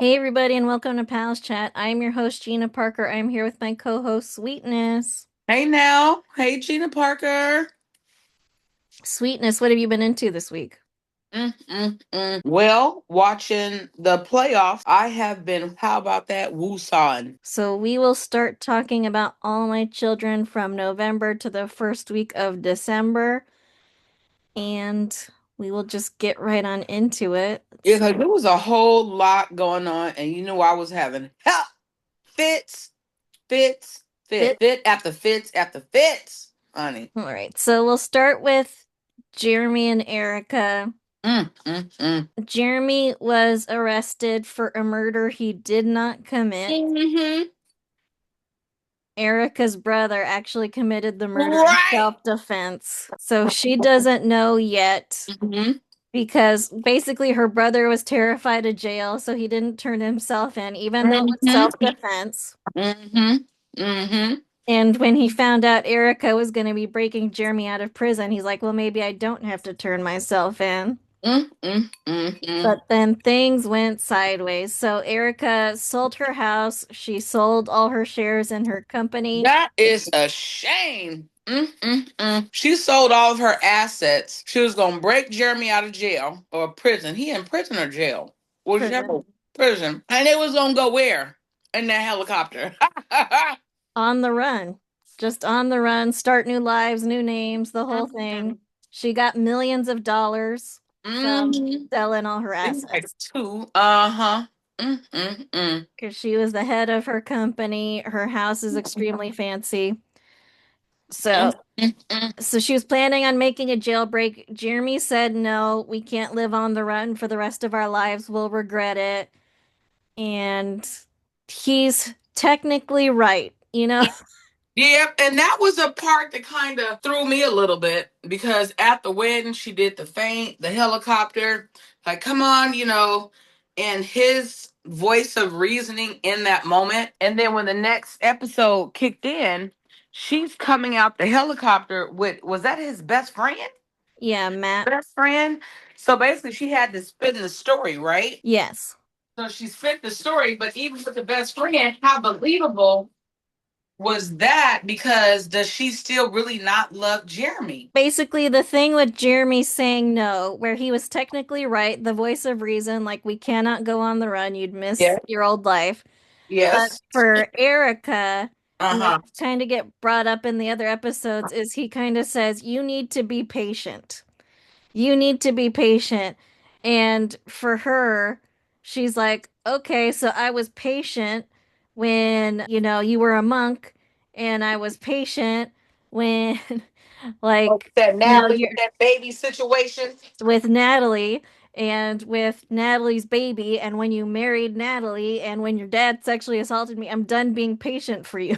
Hey everybody and welcome to Pals Chat. I'm your host Gina Parker. I'm here with my co-host Sweetness. Hey now. Hey Gina Parker. Sweetness, what have you been into this week? Well, watching the playoffs, I have been, how about that? Woosan. So we will start talking about All My Children from November to the first week of December, and we will just get right on into it. Yeah, because there was a whole lot going on, and you know I was having help fits, Fit. fit after fits after fits, honey. All right, so we'll start with Jeremy and Erica. Mm, mm, mm. Jeremy was arrested for a murder he did not commit. Mm-hmm. Erica's brother actually committed the murder in Right. self-defense. So she doesn't know yet Mm-hmm. because basically her brother was terrified of jail, so he didn't turn himself in, even though it was Mm-hmm. self-defense. Mm-hmm. Mm-hmm. And when he found out Erica was going to be breaking Jeremy out of prison, he's like, well, maybe I don't have to turn myself in. Mm-hmm. Mm-hmm. But then things went sideways. So Erica sold her house. She sold all her shares in her company. That is a shame. She sold all of her assets. She was gonna break Jeremy out of jail or prison. He in prison or jail? Prison. Whichever prison. And it was gonna go where? In that helicopter. On the run. Just on the run, start new lives, new names, the whole thing. She got millions of dollars from mm selling all her It's like assets two. Uh-huh. Mm-mm-mm. because she was the head of her company. Her house is extremely fancy. So, Mm-mm-mm. so she was planning on making a jailbreak. Jeremy said, "No, we can't live on the run for the rest of our lives. We'll regret it." And he's technically right, you know? Yeah, and that was a part that kind of threw me a little bit because at the wedding she did the faint, the helicopter, like come on, and his voice of reasoning in that moment. And then when the next episode kicked in, she's coming out the helicopter with was that his best friend? Yeah, Matt. Best friend. So basically she had to spin the story, right? Yes. So she spit the story, but even with the best friend, how believable was that because does she still really not love Jeremy? Basically, the thing with Jeremy saying no, where he was technically right, the voice of reason, like we cannot go on the run, you'd miss Yeah. your old life. But Yes. for Erica, and like Uh-huh. kind of get brought up in the other episodes, is he kind of says, you need to be patient. You need to be patient. And for her, she's like, okay, so I was patient when, you were a monk, and I was patient when, Oh, like, that Natalie with you're that baby situation. with Natalie and with Natalie's baby, and when you married Natalie, and when your dad sexually assaulted me, I'm done being patient for you.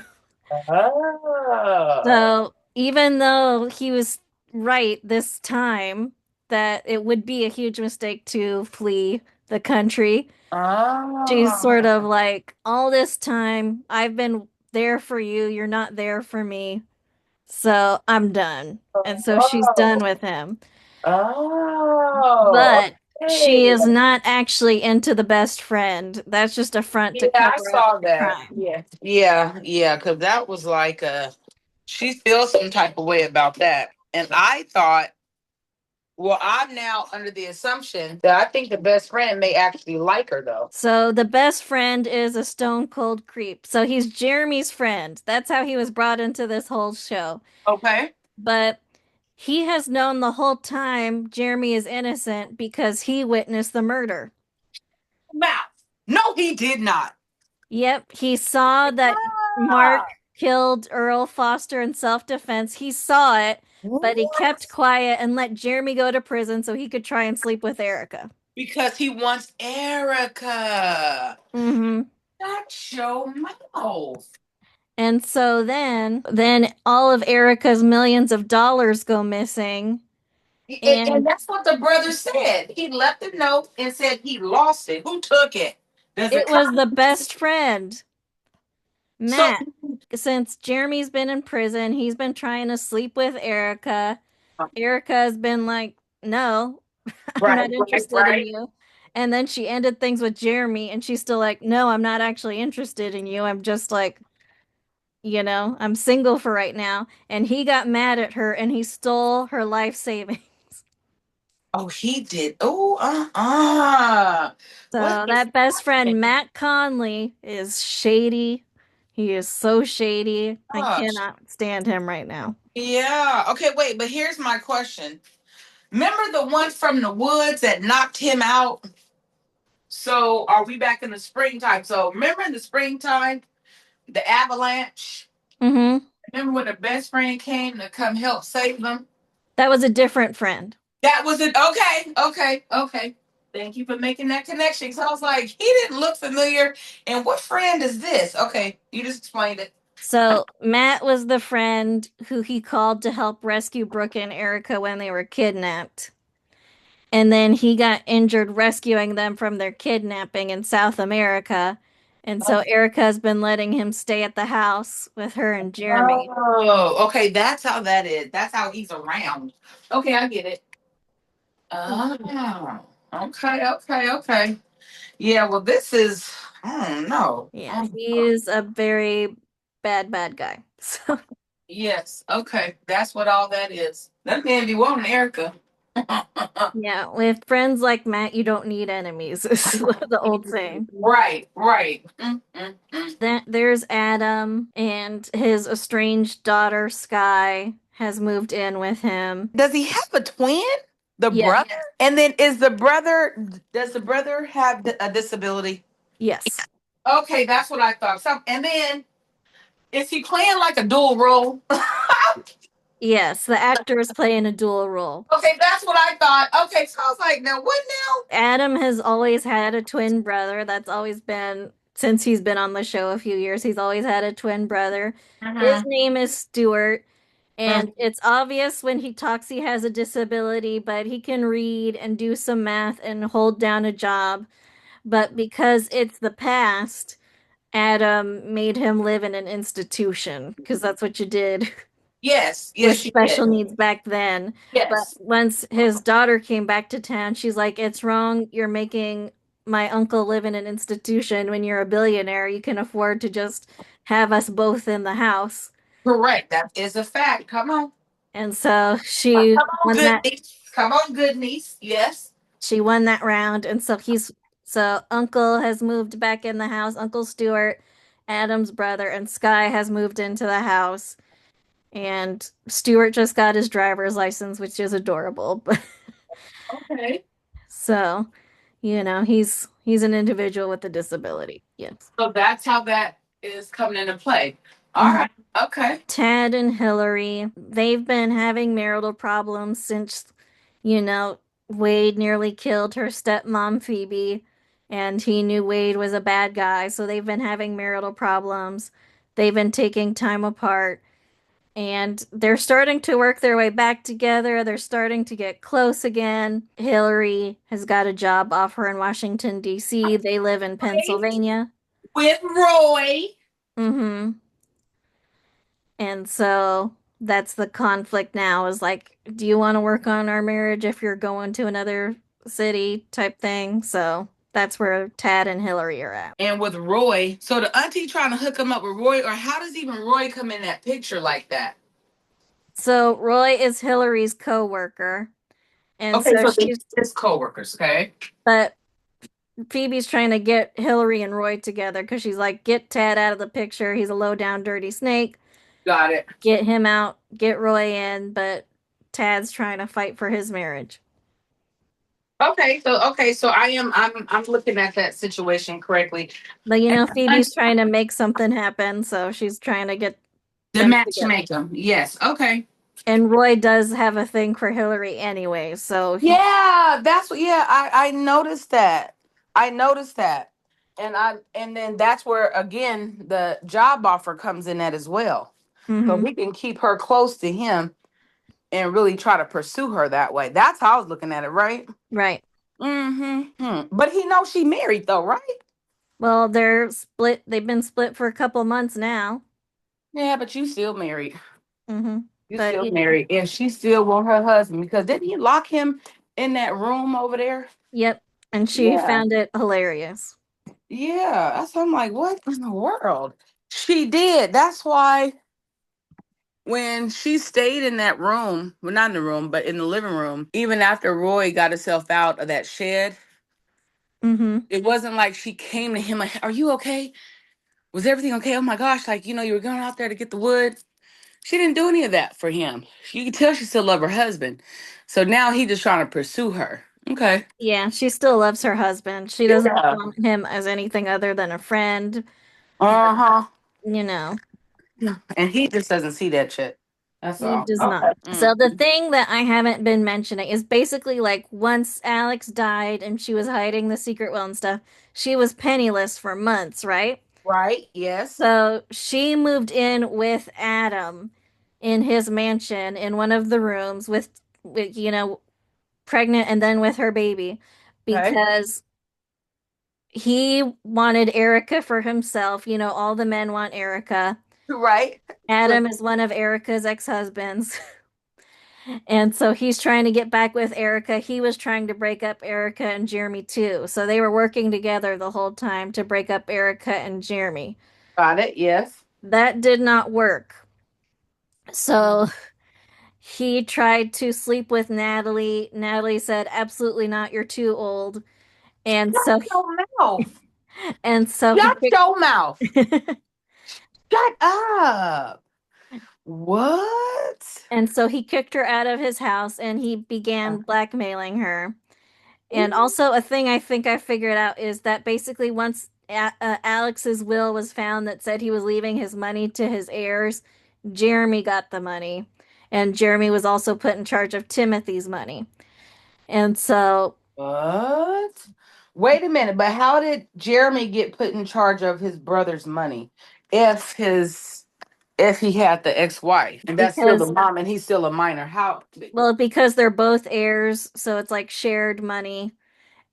Oh. So even though he was right this time that it would be a huge mistake to flee the country, she's sort Oh. of like, all this time I've been there for you, you're not there for me, so I'm done. And so she's done Oh. with him. Oh. But she Okay. is not actually into the best friend. That's just a front to Yeah, I cover up saw the that. crime. Yeah. Yeah, because that was like she feels some type of way about that. And I thought, well, I'm now under the assumption that I think the best friend may actually like her though. So the best friend is a stone cold creep. So he's Jeremy's friend. That's how he was brought into this whole show. Okay. But he has known the whole time Jeremy is innocent because he witnessed the murder. Mouth. No, he did not. Yep, he saw that Mark Ah, killed Earl Foster in self-defense. He saw it, but he kept what? quiet and let Jeremy go to prison so he could try and sleep with Erica. Because he wants Erica. Hmm. Shut your mouth. And so then all of Erica's millions of dollars go missing. And And that's what the brother said. He left a note and said he lost it. Who took it? Does it it come? was the best friend, So, Matt. Since Jeremy's been in prison, he's been trying to sleep with Erica. Erica's been like, no, I'm right, not right, interested in right. you. And then she ended things with Jeremy, and she's still like, no, I'm not actually interested in you. I'm just like, I'm single for right now. And he got mad at her and he stole her life savings. Oh, he did. Oh, what So is that best friend, happening? Matt Conley, is shady. He is so shady. I Gosh. cannot stand him right now. Yeah. Okay, wait, but here's my question. Remember the one from the woods that knocked him out? So are we back in the springtime? So remember in the springtime, the avalanche? Hmm. Remember when the best friend came to come help save them? That was a different friend. That was it. Okay, okay, okay. Thank you for making that connection. So I was like, he didn't look familiar. And what friend is this? Okay, you just explained it. So Matt was the friend who he called to help rescue Brooke and Erica when they were kidnapped. And then he got injured rescuing them from their kidnapping in South America. And so Erica's been letting him stay at the house with her and Jeremy. Oh, okay. That's how that is. That's how he's around. Okay, I get it. Oh, okay, okay, okay. Yeah, well, this is, I don't know. Yeah, he's a very bad, bad guy. So, Yes, okay. That's what all that is. That man be wanting Erica. yeah, with friends like Matt, you don't need enemies, is the old saying. Right, right. Mm. Then there's Adam and his estranged daughter, Sky, has moved in with him. Does he have a twin? The Yes, brother? And then is the brother, does the brother have a disability? yes, Okay, that's what I thought. So, and then is he playing like a dual role? yes. The actor is playing a dual role. Okay, that's what I thought. Okay, so I was like, now what Adam has always had a twin brother. That's always been since he's been on the show a few years. He's always had a twin brother. His now? name is Stuart, Mhm. and it's obvious when he talks he has a disability, but he can read and do some math and hold down a job. But because it's the past, Adam made him live in an institution because that's what you did Yes, yes, with she did. special needs back then. But Yes, once his daughter came back to town, she's like, it's wrong. You're making my uncle live in an institution when you're a billionaire. You can afford to just have us both in the house. correct. That is a fact. Come on. And so Come on, good niece. Come on, good niece. Yes. she won that round. And so Uncle has moved back in the house. Uncle Stuart, Adam's brother, and Sky has moved into the house. And Stuart just got his driver's license, which is adorable. Okay. So, he's an individual with a disability. Yes. So that's how that is coming into play. All Mhm. right. Okay. Ted and Hillary, they've been having marital problems since, you know, Wade nearly killed her stepmom, Phoebe, and he knew Wade was a bad guy. So they've been having marital problems. They've been taking time apart. And they're starting to work their way back together. They're starting to get close again. Hillary has got a job offer in Washington, D.C. They live in Pennsylvania. With Roy. Mm-hmm. And so that's the conflict now is like, do you want to work on our marriage if you're going to another city type thing? So that's where Tad and Hillary are at. And with Roy. So the auntie trying to hook him up with Roy, or how does even Roy come in that picture like that? So Roy is Hillary's co-worker. And Okay, so so they his co-workers, okay? but Phoebe's trying to get Hillary and Roy together because she's like, get Ted out of the picture. He's a low down, dirty snake. Got it. Get him out, get Roy in. But Tad's trying to fight for his marriage. Okay, so I'm looking at that situation correctly. But And Phoebe's trying to make something happen, so she's trying to get the them together. matchmaker. Yes. Okay. And Roy does have a thing for Hillary anyway, so Yeah, that's what. Yeah, I noticed that. I noticed that, and then that's where again the job offer comes in at as well. So hmm he can keep her close to him and really try to pursue her that way. That's how I was looking at it, right? right. Mm-hmm. But he knows she married though, right? Well, they're split. They've been split for a couple months now. Yeah, but you still married. hmm You But still married, and she still want her husband because didn't he lock him in that room over there? yep. and she Yeah. found it hilarious. Yeah. That's I'm like, what in the world? She did. That's why when she stayed in that room, well, not in the room, but in the living room, even after Roy got himself out of that shed, Mm-hmm. it wasn't like she came to him like, "Are you okay? Was everything okay? Oh my gosh, like, you were going out there to get the wood." She didn't do any of that for him. You can tell she still loved her husband. So now he just trying to pursue her. Okay. Yeah, she still loves her husband. She doesn't Yeah. want him as anything other than a friend, Uh-huh. you know. And he just doesn't see that shit. That's He all. does not. Okay. So the thing that I haven't been mentioning is basically like once Alex died and she was hiding the secret will and stuff, she was penniless for months, right? Right. Yes. So she moved in with Adam in his mansion in one of the rooms with pregnant and then with her baby Okay. because he wanted Erica for himself. You know, all the men want Erica. Right. Adam is one of Erica's ex-husbands. And so he's trying to get back with Erica. He was trying to break up Erica and Jeremy too. So they were working together the whole time to break up Erica and Jeremy. Got it. Yes. That did not work. So he tried to sleep with Natalie. Natalie said, "Absolutely not. You're too old." And Shut so your mouth. and so he Shut kicked your mouth. Shut up. What? and so he kicked her out of his house and he began blackmailing her. And Ooh. also, a thing I think I figured out is that basically, once Alex's will was found that said he was leaving his money to his heirs, Jeremy got the money. And Jeremy was also put in charge of Timothy's money. And so, What? Wait a minute, but how did Jeremy get put in charge of his brother's money if he had the ex-wife and that's still the because, mom and he's still a minor? How? well, because they're both heirs, so it's like shared money.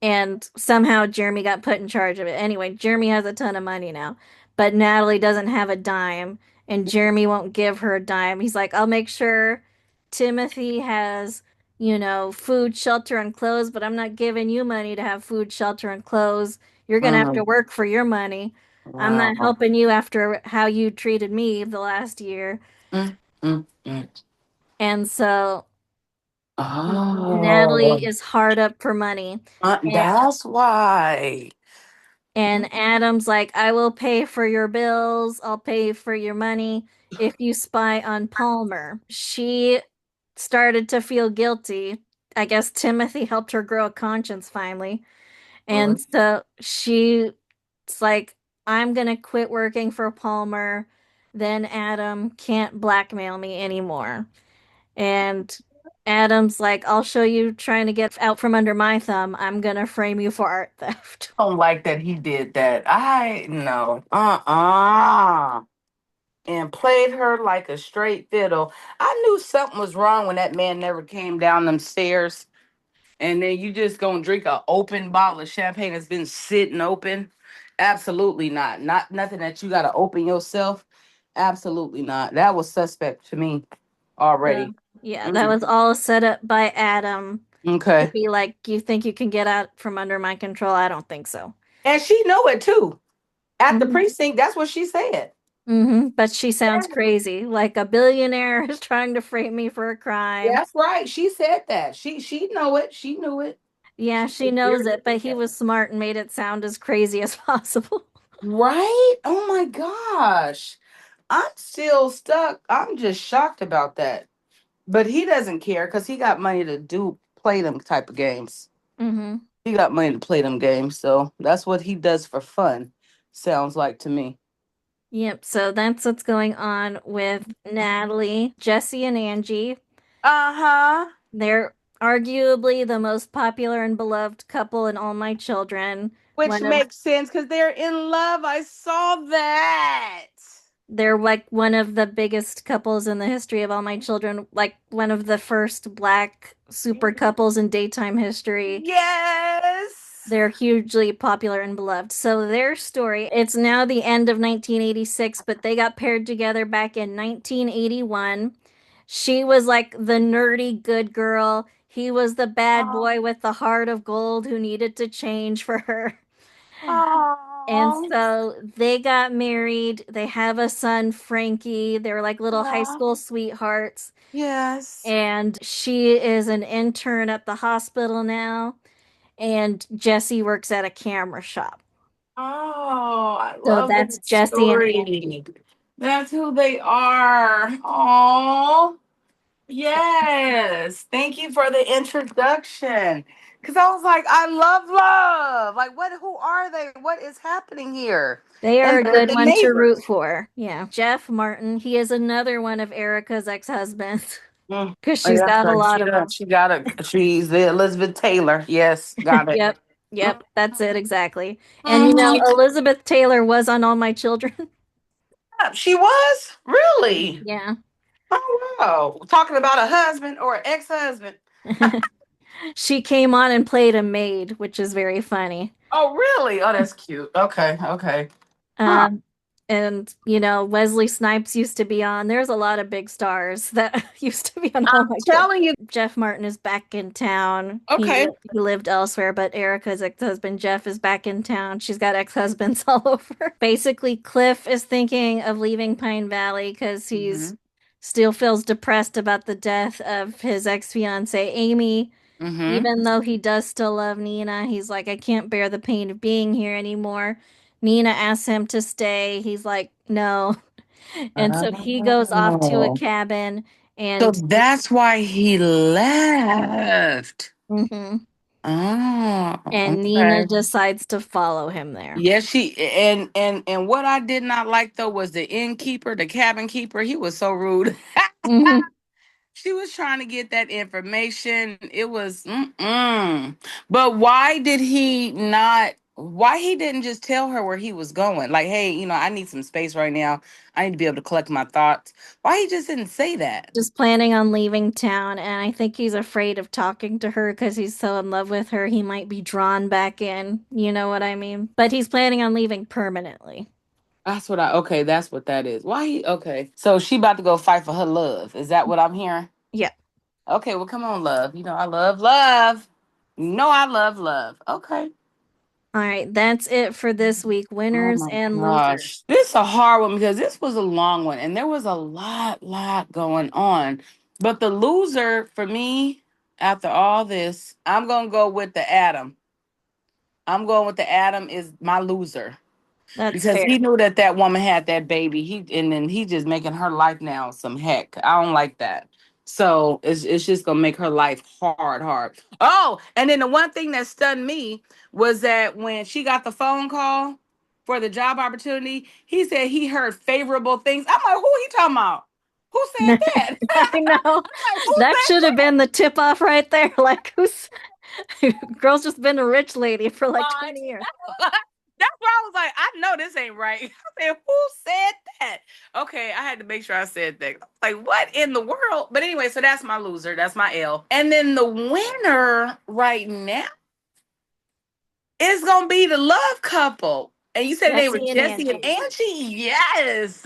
And somehow Jeremy got put in charge of it. Anyway, Jeremy has a ton of money now, but Natalie doesn't have a dime, and Jeremy won't give her a dime. He's like, I'll make sure Timothy has, food, shelter, and clothes, but I'm not giving you money to have food, shelter, and clothes. You're gonna have to Mm, work for your money. I'm not wow. helping you after how you treated me the last year. Mm, mm, mm. And so Natalie Oh, is hard up for money. that's why. And Adam's like, I will pay for your bills. I'll pay for your money if you spy on Palmer. She started to feel guilty. I guess Timothy helped her grow a conscience finally. And What? so she's like, I'm gonna quit working for Palmer. Then Adam can't blackmail me anymore. And Adam's like, I'll show you trying to get out from under my thumb. I'm gonna frame you for art theft. Don't like that he did that. I no. Uh-uh. And played her like a straight fiddle. I knew something was wrong when that man never came down them stairs. And then you just gonna drink a open bottle of champagne that's been sitting open? Absolutely not. Not nothing that you gotta open yourself. Absolutely not. That was suspect to me So, already. yeah, that Mm, was all set up by Adam to okay. be like, you think you can get out from under my control? I don't think so. And she know it too. At the hmm precinct, that's what she said. But she sounds crazy, like a billionaire is trying to frame me for a crime. That's right. She said that. She know it. She knew it. Yeah, She she was knows very it, but he was smart and made it sound as crazy as possible. right. Oh my gosh. I'm still stuck. I'm just shocked about that. But he doesn't care because he got money to play them type of games. hmm He got money to play them games, so that's what he does for fun. Sounds like to me. Yep, so that's what's going on with Natalie, Jesse, and Angie. Uh-huh. They're arguably the most popular and beloved couple in All My Children. Which One of makes sense because they're in love. I saw that. They're like one of the biggest couples in the history of All My Children, like one of the first black super couples in daytime history. Yes. They're hugely popular and beloved. So their story, it's now the end of 1986, but they got paired together back in 1981. She was like the nerdy good girl. He was the bad Oh, boy with the heart of gold who needed to change for her. And oh, so they got married. They have a son, Frankie. They were like little high yeah. school sweethearts. Yes. And she is an intern at the hospital now. And Jesse works at a camera shop. Oh, I So love that's that Jesse and story. That's who they are. Oh, yes. Thank you for the introduction. Because I was like, I love love. Like, what? Who are they? What is happening here? they are And a they're good the one to root neighbors. for. Yeah. Jeff Martin, he is another one of Erica's ex-husbands Mm. because Oh, she's yeah, that's got a right. lot of them. She got a. She's the Elizabeth Taylor. Yes, got it. Yep. Yep. That's it exactly. And Mhm. Elizabeth Taylor was on All My Children. She was really. Yeah. Oh wow! Talking about a husband or an ex-husband. She came on and played a maid, which is very funny. Oh really? Oh, that's cute. Okay, okay. Huh. Um, and Wesley Snipes used to be on. There's a lot of big stars that used to be on All I'm My Children. telling you. Jeff Martin is back in town. Okay. He lived elsewhere, but Erica's ex-husband Jeff is back in town. She's got ex-husbands all over. Basically, Cliff is thinking of leaving Pine Valley because Mm-hmm. he's still feels depressed about the death of his ex-fiancée Amy. Mm-hmm. Even though he does still love Nina, he's like, I can't bear the pain of being here anymore. Nina asks him to stay. He's like, no. And so he goes off to a Oh. cabin So and that's why he left. mhm. Oh, And Nina okay. decides to follow him there. Yes, she and what I did not like though was the innkeeper, the cabin keeper. He was so rude. Hmm. She was trying to get that information. It was, mm-mm. But why did he not? Why he didn't just tell her where he was going? Like, hey, I need some space right now. I need to be able to collect my thoughts. Why he just didn't say that? Just planning on leaving town, and I think he's afraid of talking to her because he's so in love with her. He might be drawn back in. You know what I mean? But he's planning on leaving permanently. Okay, that's what that is. Okay. So she about to go fight for her love. Is that what I'm hearing? Yeah. Okay, well, come on, love. I love love. I love love. Okay. All right, that's it for this week. Oh Winners my and losers. gosh. This is a hard one because this was a long one and there was a lot going on. But the loser for me, after all this, I'm going to go with the Adam. I'm going with the Adam is my loser That's because fair. he knew that that woman had that baby. And then he just making her life now some heck. I don't like that. So it's just gonna make her life hard. Oh, and then the one thing that stunned me was that when she got the phone call for the job opportunity, he said he heard favorable things. I'm like, who he talking about? Who said that? I know. I'm like, who That said should have been the tip off right there. Like, who's girl's just been a rich lady for like that? 20 years. That's why I was like, I know this ain't right. I said, who said that? Okay, I had to make sure I said that. Like, what in the world? But anyway, so that's my loser. That's my L. And then the winner right now is gonna be the love couple. And you said they were Jesse and Jesse and Angie. Angie. Yes.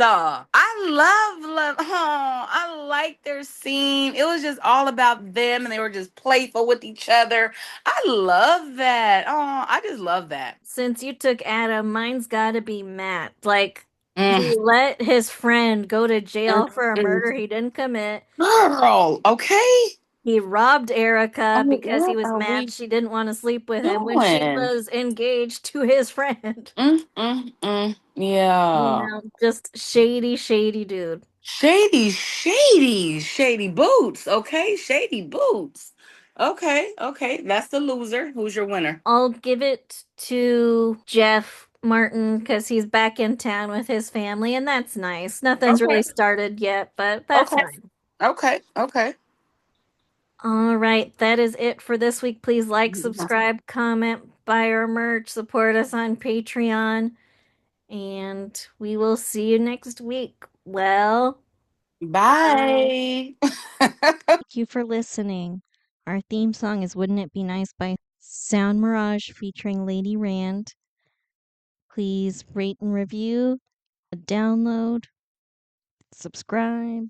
I love. Oh, I like their scene. It was just all about them and they were just playful with each other. I love that. Oh, I just love that. Since you took Adam, mine's gotta be Matt. Like, he Mm, let his friend go to mm, jail for a mm. murder he didn't commit. Girl, okay. He robbed Erica Oh, because he what was are mad we she didn't want to sleep with him when she doing? was engaged to his friend. Yeah. Just shady, shady dude. Shady boots. Okay, shady boots. Okay. That's the loser. Who's your winner? I'll give it to Jeff Martin because he's back in town with his family, and that's nice. Nothing's Okay, really started yet, but that's okay, nice. okay. All right, that is it for this week. Please like, subscribe, comment, buy our merch, support us on Patreon, and we will see you next week. Well, bye. Bye. Thank you for listening. Our theme song is Wouldn't It Be Nice by Sound Mirage featuring Lady Rand. Please rate and review, download, subscribe,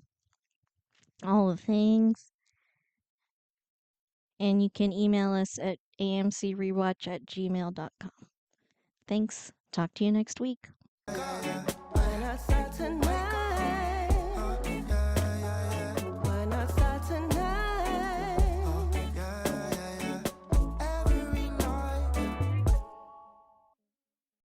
all the things. And you can email us at amcrewatch@gmail.com. Thanks. Talk to you next week.